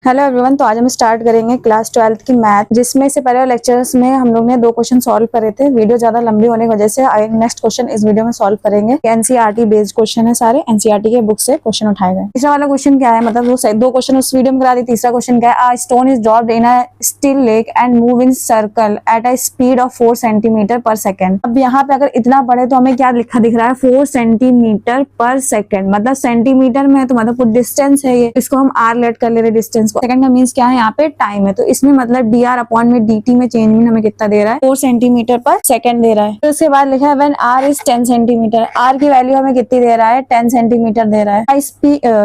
Hello everyone. तो आज हम स्टार्ट करेंगे क्लास 12th की मैथ, जिसमें से पहले लेक्चर्स में हम लोग ने 2 क्वेश्चन सॉल्व करे थे। वीडियो ज्यादा लंबी होने की वजह से नेक्स्ट क्वेश्चन इस वीडियो में सॉल्व करेंगे। एनसीईआरटी बेस्ड क्वेश्चन है, सारे एनसीईआरटी के बुक से क्वेश्चन उठाए गए। तीसरा वाला क्वेश्चन क्या है, मतलब वो 2 क्वेश्चन उस वीडियो में करा दी। तीसरा क्वेश्चन क्या है, stone is dropped in a still lake and move in circle at a speed of 4 centimetre पर सेकेंड। अब यहाँ पे अगर इतना बड़े तो हमें क्या लिखा दिख रहा है, 4 सेंटीमीटर पर सेकेंड, मतलब सेंटीमीटर में है तो मतलब कुछ डिस्टेंस है ये, इसको हम आर लेट कर ले रहे डिस्टेंस को। सेकंड का मीन्स क्या है, यहाँ पे टाइम है, तो इसमें मतलब dr अपॉन में dt में चेंजमेंट हमें कितना दे रहा है, 4 सेंटीमीटर पर सेकंड दे रहा है। तो उसके बाद लिखा है when r is 10 centimetre, r की वैल्यू हमें कितनी दे रहा है, 10 सेंटीमीटर दे रहा है।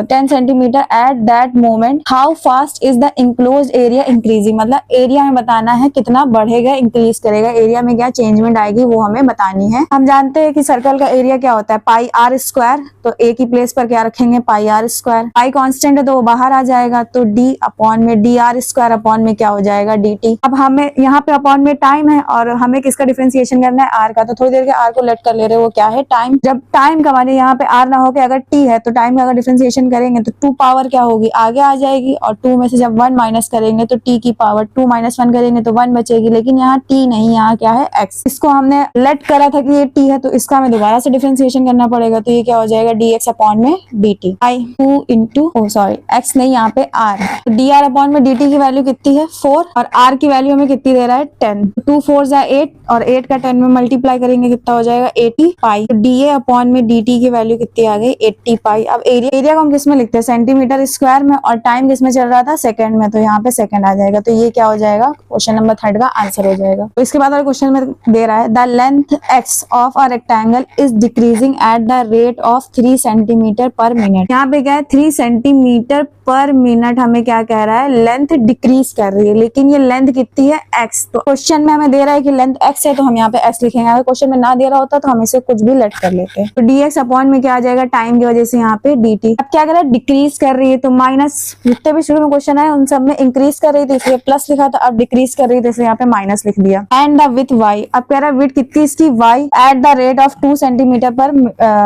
10 centimetre at that moment how fast is the enclose area increasing, मतलब एरिया में बताना है कितना बढ़ेगा, इंक्रीज करेगा, एरिया में क्या चेंजमेंट आएगी वो हमें बतानी है। हम जानते हैं कि सर्कल का एरिया क्या होता है, पाई आर स्क्वायर, तो ए की प्लेस पर क्या रखेंगे, पाई आर स्क्वायर। पाई कांस्टेंट है तो वो बाहर आ जाएगा, तो d अपॉन में डी आर स्क्वायर अपॉन में क्या हो जाएगा, dt। अब हमें यहाँ पे अपॉन में टाइम है और हमें किसका डिफरेंशिएशन करना है, r का, तो थोड़ी देर के r को लेट कर ले रहे हैं, वो क्या है, टाइम। जब टाइम का माने यहाँ पे r ना हो के अगर t है, तो टाइम का अगर डिफरेंशिएशन करेंगे तो 2 पावर क्या होगी, आगे आ जाएगी, और 2 में से जब 1 माइनस करेंगे तो t की पावर 2 माइनस 1 करेंगे तो 1 बचेगी, लेकिन यहाँ t नहीं, यहाँ क्या है x। इसको हमने लेट करा था कि ये t है, तो इसका हमें दोबारा से डिफरेंशिएशन करना पड़ेगा, तो ये क्या हो जाएगा, dx अपॉन में dt। आई 2 इंटू x नहीं, यहाँ पे r, तो dr अपॉन में dt की वैल्यू कितनी है 4 और r की वैल्यू हमें कितनी दे रहा है 10। 2 4 जा 8 और 8 का 10 में मल्टीप्लाई करेंगे कितना हो जाएगा 80 पाई। तो dA अपॉन में dt की वैल्यू कितनी आ गई 80 पाई। अब एरिया को हम किस में लिखते हैं, सेंटीमीटर स्क्वायर में, और टाइम किस में चल रहा था, सेकंड में, तो यहाँ पे सेकंड आ जाएगा। तो ये क्या हो जाएगा, क्वेश्चन नंबर 3 का आंसर हो जाएगा। तो इसके बाद और क्वेश्चन में दे रहा है the length x of a rectangle is decreasing at the rate of 3 centimetre पर मिनट। यहाँ पे क्या है, 3 सेंटीमीटर पर मिनट हमें क्या कह रहा है, लेंथ डिक्रीज कर रही है, लेकिन ये लेंथ कितनी है x। तो क्वेश्चन में हमें दे रहा है कि लेंथ x है, तो हम यहाँ पे x लिखेंगे। अगर क्वेश्चन में ना दे रहा होता तो हम इसे कुछ भी लेट कर लेते हैं। तो dx अपॉन में क्या आ जाएगा, टाइम की वजह से यहाँ पे dt। अब क्या कर रहा है, डिक्रीज कर रही है, तो माइनस, जितने भी शुरू में क्वेश्चन आए उन सब में इंक्रीज कर रही थी इसलिए प्लस लिखा था, अब डिक्रीज कर रही थी इसलिए यहाँ पे माइनस लिख दिया। एंड द विथ y, अब कह रहा है विथ कितनी इसकी y at the rate of 2 centimetre पर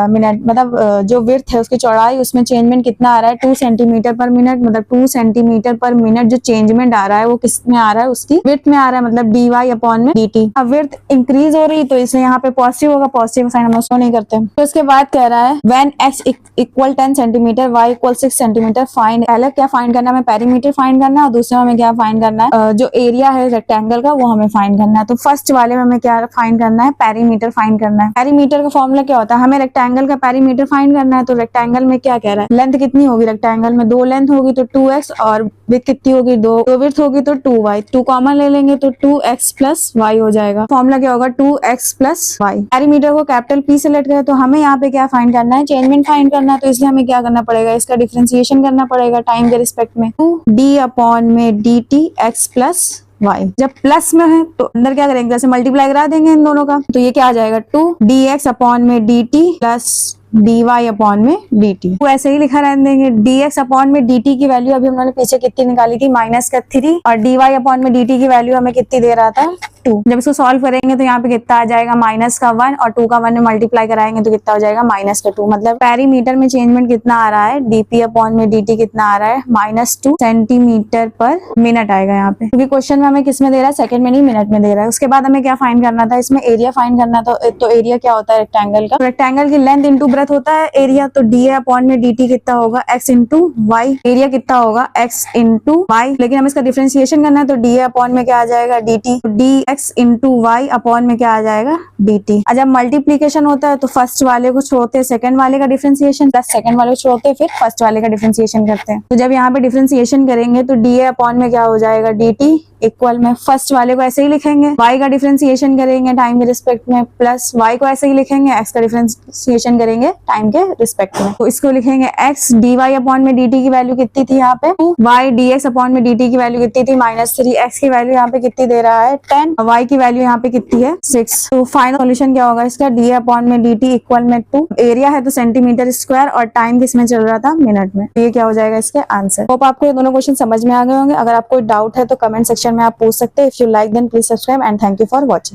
मिनट, मतलब जो विथ है उसकी चौड़ाई, उसमें चेंजमेंट कितना आ रहा है 2 सेंटीमीटर पर मिनट, मतलब 2 सेंटीमीटर पर मिनट जो चेंजमेंट आ रहा है वो किस में आ रहा है, उसकी विड्थ में आ रहा है, मतलब dy अपॉन में dt। अब विड्थ इंक्रीज हो रही तो इसलिए यहाँ पे पॉजिटिव होगा, पॉजिटिव साइन हम उसको नहीं करते। तो इसके बाद कह रहा है when x equal 10 centimetre y equal 6 centimetre find. पहले क्या फाइंड करना है, हमें पेरीमीटर फाइंड करना है, और दूसरे में हमें क्या फाइंड करना है, जो एरिया है रेक्टेंगल का वो हमें फाइंड करना है। तो फर्स्ट वाले में हमें क्या फाइंड करना है, पेरीमीटर फाइंड करना है। पेरीमीटर का फॉर्मूला क्या होता है, हमें रेक्टेंगल का पेरीमीटर फाइंड करना है। तो रेक्टेंगल में क्या कह रहा है, लेंथ कितनी होगी, रेक्टेंगल में 2 लेंथ होगी तो 2x, और विड्थ कितनी होगी 2 विड्थ होगी तो 2y, 2 कॉमन ले लेंगे तो 2x प्लस y हो जाएगा। फॉर्मूला क्या होगा, 2x प्लस y। पेरीमीटर को कैपिटल P से लेट करें तो हमें यहाँ पे क्या फाइंड करना है, चेंजमेंट फाइंड करना है, तो इसलिए हमें क्या करना पड़ेगा, इसका डिफरेंशिएशन करना पड़ेगा टाइम के रिस्पेक्ट में। 2d अपॉन में dt x प्लस y। जब प्लस में है तो अंदर क्या करेंगे, जैसे मल्टीप्लाई करा देंगे इन दोनों का, तो ये क्या आ जाएगा 2dx अपॉन में dt प्लस dy अपॉन में dt। तो ऐसे ही लिखा रहने देंगे। dx अपॉन में dt की वैल्यू अभी हमने पीछे कितनी निकाली थी, -3, और dy अपॉन में dt की वैल्यू हमें कितनी दे रहा था 2। जब इसको सॉल्व करेंगे तो यहाँ पे कितना आ जाएगा, -1, और 2 का 1 में मल्टीप्लाई कराएंगे तो कितना हो जाएगा, -2। मतलब पेरीमीटर में चेंजमेंट कितना आ रहा है, dp अपॉन में dt कितना आ रहा है, -2 सेंटीमीटर पर मिनट आएगा यहाँ पे, क्योंकि क्वेश्चन में हमें किस में दे रहा है, सेकंड में नहीं मिनट में दे रहा है। उसके बाद हमें क्या फाइंड करना था, इसमें एरिया फाइंड करना था। तो एरिया क्या होता है रेक्टेंगल का, रेक्टेंगल की लेंथ इंटू ब्रेथ होता है एरिया, तो dA अपॉन में dt कितना होगा, x इंटू वाई। एरिया कितना होगा, x इंटू वाई, लेकिन हमें इसका डिफरेंशिएशन करना है, तो dA अपॉन में क्या आ जाएगा dt, तो dx इंटू वाई अपॉन में क्या आ जाएगा dt। जब मल्टीप्लीकेशन होता है तो फर्स्ट वाले को छोड़ते हैं सेकंड वाले का डिफरेंशिएशन, प्लस सेकंड वाले को छोड़ते हैं फिर फर्स्ट वाले का डिफरेंशिएशन करते हैं। तो जब यहाँ पे डिफरेंशिएशन करेंगे तो dA अपॉन में क्या हो जाएगा dt इक्वल में फर्स्ट वाले को ऐसे ही लिखेंगे, y का डिफरेंशिएशन करेंगे टाइम के रिस्पेक्ट में, प्लस y को ऐसे ही लिखेंगे, x का डिफरेंशिएशन करेंगे टाइम के रिस्पेक्ट में। तो इसको लिखेंगे x dy अपॉन में dt की वैल्यू कितनी थी यहाँ पे 2, y dx अपॉन में dt की वैल्यू कितनी थी -3, x की वैल्यू यहाँ पे कितनी दे रहा है 10, y की वैल्यू यहाँ पे कितनी है 6। तो फाइनल सॉल्यूशन क्या होगा इसका, dA अपॉन में dt इक्वल में 2, एरिया है तो सेंटीमीटर स्क्वायर, और टाइम किसमें चल रहा था, मिनट में। तो ये क्या हो जाएगा इसके आंसर। होप आपको ये दोनों क्वेश्चन समझ में आ गए होंगे। अगर आपको डाउट है तो कमेंट सेक्शन में आप पूछ सकते हैं। If you like then please subscribe and thank you for watching.